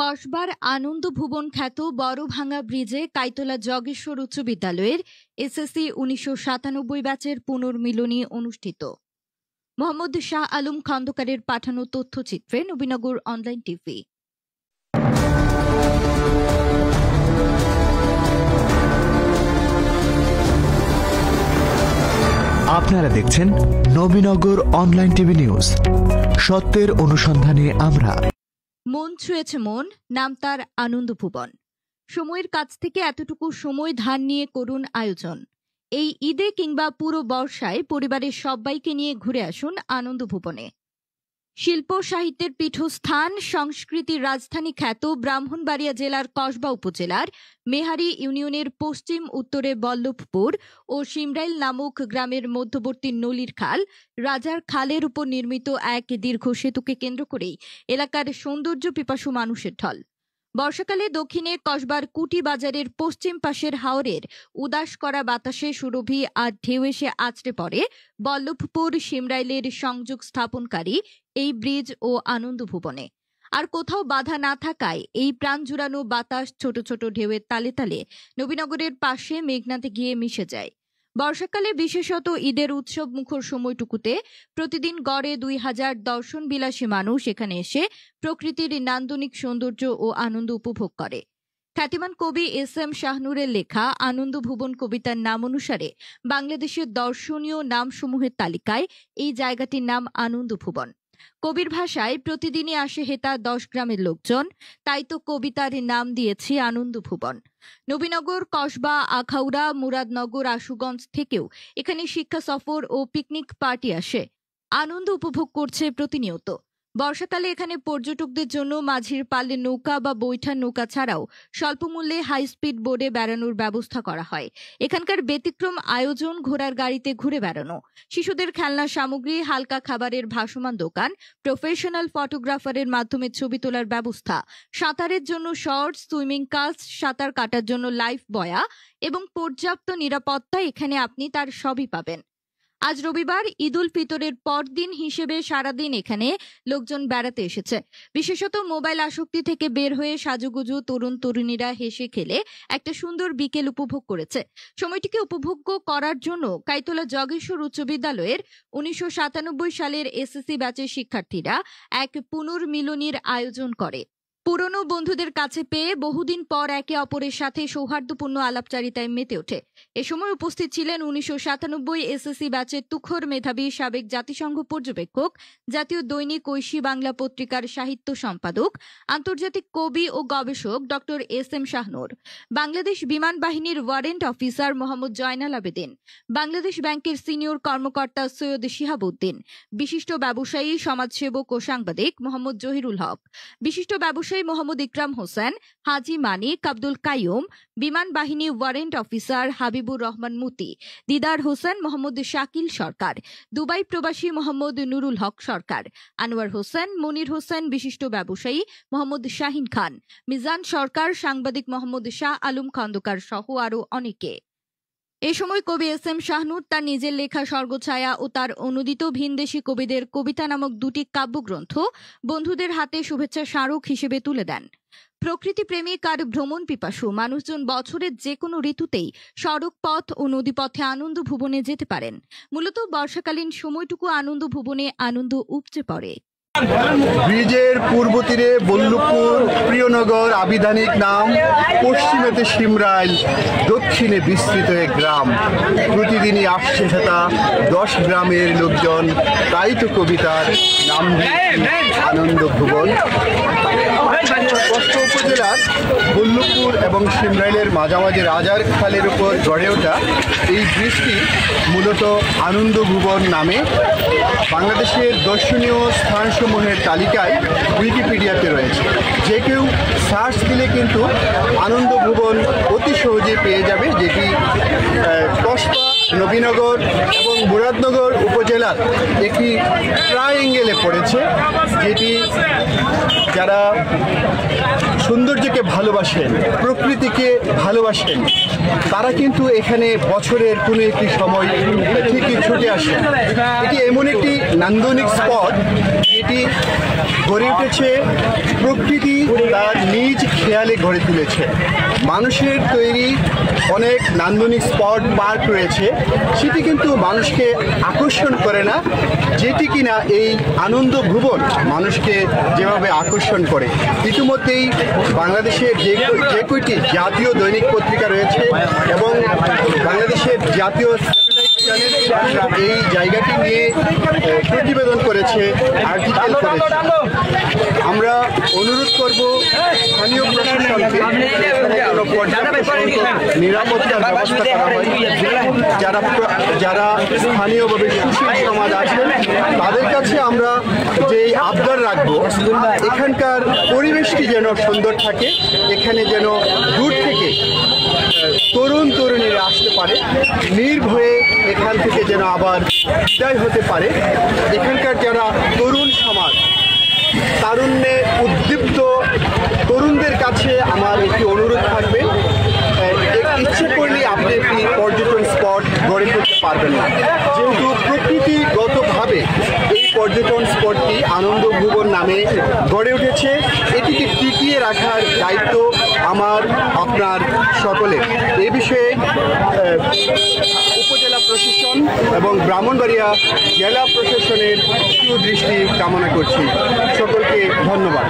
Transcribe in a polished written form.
কসবার আনন্দ ভুবন খ্যাত বড়ভাঙ্গা ব্রিজে কাইতলা জগেশ্বর উচ্চ বিদ্যালয়ের এসএসসি ১৯৯৭ ব্যাচের পুনর্মিলনী অনুষ্ঠিত। মোহাম্মদ শাহ আলম খন্দকারের পাঠানো তথ্যচিত্রে নবীনগর অনলাইন টিভি। আপনারা দেখছেন নবীনগর অনলাইন টিভি নিউজ। সত্যের অনুসন্ধানে আমরা। মন ছুঁয়েছে মন, নাম তার আনন্দ ভুবন। সময়ের কাছ থেকে এতটুকু সময় ধার নিয়ে করুন আয়োজন। এই ঈদে কিংবা পুরো বর্ষায় পরিবারের সবাইকে নিয়ে ঘুরে আসুন আনন্দ ভুবনে। শিল্প সাহিত্যের পীঠস্থান, সংস্কৃতির রাজধানী খ্যাত ব্রাহ্মণবাড়িয়া জেলার কসবা উপজেলার মেহারি ইউনিয়নের পশ্চিম উত্তরে বল্লভপুর ও শিমরাইল নামক গ্রামের মধ্যবর্তী নলির খাল, রাজার খালের উপর নির্মিত এক দীর্ঘ সেতুকে কেন্দ্র করেই এলাকার সৌন্দর্য পিপাসু মানুষের ঢল। বর্ষাকালে দক্ষিণে কসবার কুটি বাজারের পশ্চিম পাশের হাওরের উদাস করা বাতাসে সুরভি আর ঢেউ এসে আছড়ে পড়ে বল্লভপুর শিমরাইলের সংযোগ স্থাপনকারী এই ব্রিজ ও আনন্দ ভুবনে। আর কোথাও বাধা না থাকায় এই প্রাণ জুড়ানো বাতাস ছোট ছোট ঢেউয়ের তালে তালে নবীনগরের পাশে মেঘনাতে গিয়ে মিশে যায়। বর্ষাকালে বিশেষত ঈদের উৎসব মুখর সময়টুকুতে প্রতিদিন গড়ে ২,০০০ দর্শন বিলাসী মানুষ এখানে এসে প্রকৃতির নান্দনিক সৌন্দর্য ও আনন্দ উপভোগ করে। খ্যাতিমান কবি এস.এম. শাহনুরের লেখা আনন্দ ভুবন কবিতার নাম অনুসারে বাংলাদেশের দর্শনীয় নামসমূহের তালিকায় এই জায়গাটির নাম আনন্দ ভুবন। কবির ভাষায় প্রতিদিনই আসে হেতা ১০ গ্রামের লোকজন, তাই তো কবিতার নাম দিয়েছি আনন্দ ভুবন। নবীনগর, কসবা, আখাউড়া, মুরাদনগর, আশুগঞ্জ থেকেও এখানে শিক্ষা সফর ও পিকনিক পার্টি আসে, আনন্দ উপভোগ করছে প্রতিনিয়ত। বর্ষাকালে এখানে পর্যটকদের জন্য মাঝির পালে নৌকা বা বৈঠার নৌকা ছাড়াও স্বল্প মূল্যে হাই স্পিড বোর্ডে বেড়ানোর ব্যবস্থা করা হয়। এখানকার ব্যতিক্রম আয়োজন ঘোড়ার গাড়িতে ঘুরে বেড়ানো, শিশুদের খেলনা সামগ্রী, হালকা খাবারের ভাসমান দোকান, প্রফেশনাল ফটোগ্রাফারের মাধ্যমে ছবি তোলার ব্যবস্থা, সাঁতারের জন্য শর্টস, সুইমিং কাস্ট, সাঁতার কাটার জন্য লাইফ বয়া এবং পর্যাপ্ত নিরাপত্তা। এখানে আপনি তার সবই পাবেন। আজ রবিবার ঈদ উল ফিতরের পরদিন হিসেবে সারাদিন এখানে লোকজন বেড়াতে এসেছে। বিশেষত মোবাইল আসক্তি থেকে বের হয়ে সাজুগুজু তরুণ তরুণীরা হেসে খেলে একটা সুন্দর বিকেল উপভোগ করেছে। সময়টিকে উপভোগ্য করার জন্য কাইতলা জগেশ্বর উচ্চ বিদ্যালয়ের ১৯৯৭ সালের এসএসসি ব্যাচের শিক্ষার্থীরা এক পুনর্মিলনীর আয়োজন করে। পুরনো বন্ধুদের কাছে পেয়ে বহুদিন পর একে অপরের সাথে সৌহার্দ্যপূর্ণ আলাপচারিতায় মেতে ওঠে। এ সময় উপস্থিত ছিলেন ১৯৯৭ এসএসসি ব্যাচের তুখোর মেধাবী সাবেক জাতিসংঘ পর্যবেক্ষক, জাতীয় দৈনিক ঐশী বাংলা পত্রিকার সাহিত্য সম্পাদক, আন্তর্জাতিক কবি ও গবেষক ডক্টর এস.এম. শাহনুর, বাংলাদেশ বিমান বাহিনীর ওয়ারেন্ট অফিসার মোহাম্মদ জয়নাল আবেদিন, বাংলাদেশ ব্যাংকের সিনিয়র কর্মকর্তা সৈয়দ শিহাবুদ্দিন, বিশিষ্ট ব্যবসায়ী, সমাজসেবক ও সাংবাদিক মোহাম্মদ জহিরুল হক, বিশিষ্ট ব্যবসায়ী মোহাম্মদ ইকরাম হোসেন, হাজি মানিক, আব্দুল কাইয়ুম, বিমান বাহিনী ওয়ারেন্ট অফিসার হাবিবুর রহমান মুতি, দিদার হোসেন, মোহাম্মদ শাকিল সরকার, দুবাই প্রবাসী মোহাম্মদ নুরুল হক সরকার, আনোয়ার হোসেন, মনির হোসেন, বিশিষ্ট ব্যবসায়ী মোহাম্মদ শাহিন খান, মিজান সরকার, সাংবাদিক মোহাম্মদ শাহ আলম খন্দকার সহ আরও অনেকে। এ সময় কবি এস.এম. শাহনুর তার নিজের লেখা স্বর্গছায়া ও তার অনুদিত ভিনদেশী কবিদের কবিতা নামক দুটি কাব্যগ্রন্থ বন্ধুদের হাতে শুভেচ্ছা স্মারক হিসেবে তুলে দেন। প্রকৃতিপ্রেমিক আর ভ্রমণ পিপাসু মানুষজন বছরের যে কোনো ঋতুতেই সড়ক পথ ও নদীপথে আনন্দ ভুবনে যেতে পারেন। মূলত বর্ষাকালীন সময়টুকু আনন্দ ভুবনে আনন্দ উপচে পড়ে। ব্রিজের পূর্ব তীরে বল্লভপুর, প্রিয়নগর আবিধানিক নাম, পশ্চিমেতে শিমরাইল, দক্ষিণে বিস্তৃত এক গ্রাম। প্রতিদিনই আসছে সেটা ১০ গ্রামের লোকজন, তাই তো কবিতার নাম আনন্দ ভুবন। কসবা উপজেলার বল্লভপুর এবং শিমরাইলের মাঝামাঝি রাজার খালের উপর গড়ে ওঠা এই ব্রিজটি মূলত আনন্দ ভুবন নামে বাংলাদেশের দর্শনীয় স্থানসমূহের তালিকায় উইকিপিডিয়াতে রয়েছে। যে কেউ সার্চ দিলে কিন্তু আনন্দ ভুবন অতি সহজে পেয়ে যাবে, যেটি কসবা, নবীনগর এবং মুরাদনগর উপজেলার একটি ট্রায়াঙ্গেলে পড়েছে, যেটি যারা সৌন্দর্যকে ভালোবাসেন, প্রকৃতিকে ভালোবাসেন, তারা কিন্তু এখানে বছরের কোনো একটি সময় ঠিকই ছুটে আসেন। এটি এমন একটি নান্দনিক স্পট এটি গড়ে উঠেছে প্রকৃতি তার নিজ খেয়ালে গড়ে তুলেছে। মানুষের তৈরি অনেক নান্দনিক স্পট পার্ক রয়েছে, সেটি কিন্তু মানুষকে আকর্ষণ করে না, যেটি কিনা এই আনন্দ ভুবন মানুষকে যেভাবে আকর্ষণ করে। ইতিমধ্যেই বাংলাদেশের যে কয়টি জাতীয় দৈনিক পত্রিকা রয়েছে এবং বাংলাদেশের জাতীয় এই জায়গাটি নিয়ে প্রতিবেদন করেছে, আর্টিকেল করেছে। আমরা অনুরোধ করব স্থানীয় প্রশাসনকে নিরাপত্তার ব্যবস্থা করা হয়। যারা স্থানীয়ভাবে সুশীল সমাজ আছেন তাদের কাছে আমরা যে আবদার রাখবো, এখানকার পরিবেশটি যেন সুন্দর থাকে, এখানে যেন দূর থেকে তরুণ তরুণীরা আসতে পারে, নির্ভয়ে এখান থেকে যেন আবার বিদায় হতে পারে। এখানকার যারা তরুণ সমাজ, তারুণ্যে উদ্দীপ্ত তরুণদের কাছে আমার একটি অনুরোধ থাকবে, ইচ্ছে করলে আপনি একটি পর্যটন স্পট গড়ে তুলতে পারবেন না, যেহেতু প্রকৃতিগতভাবে এই পর্যটন স্পটটি আনন্দ ভুবন নামে গড়ে উঠেছে। এটিকে টিকিয়ে রাখার দায়িত্ব আমার আপনার সকলের। এ বিষয়ে উপজেলা প্রশাসন এবং ব্রাহ্মণবাড়িয়া জেলা প্রশাসনের সুদৃষ্টি কামনা করছি। সকলকে ধন্যবাদ।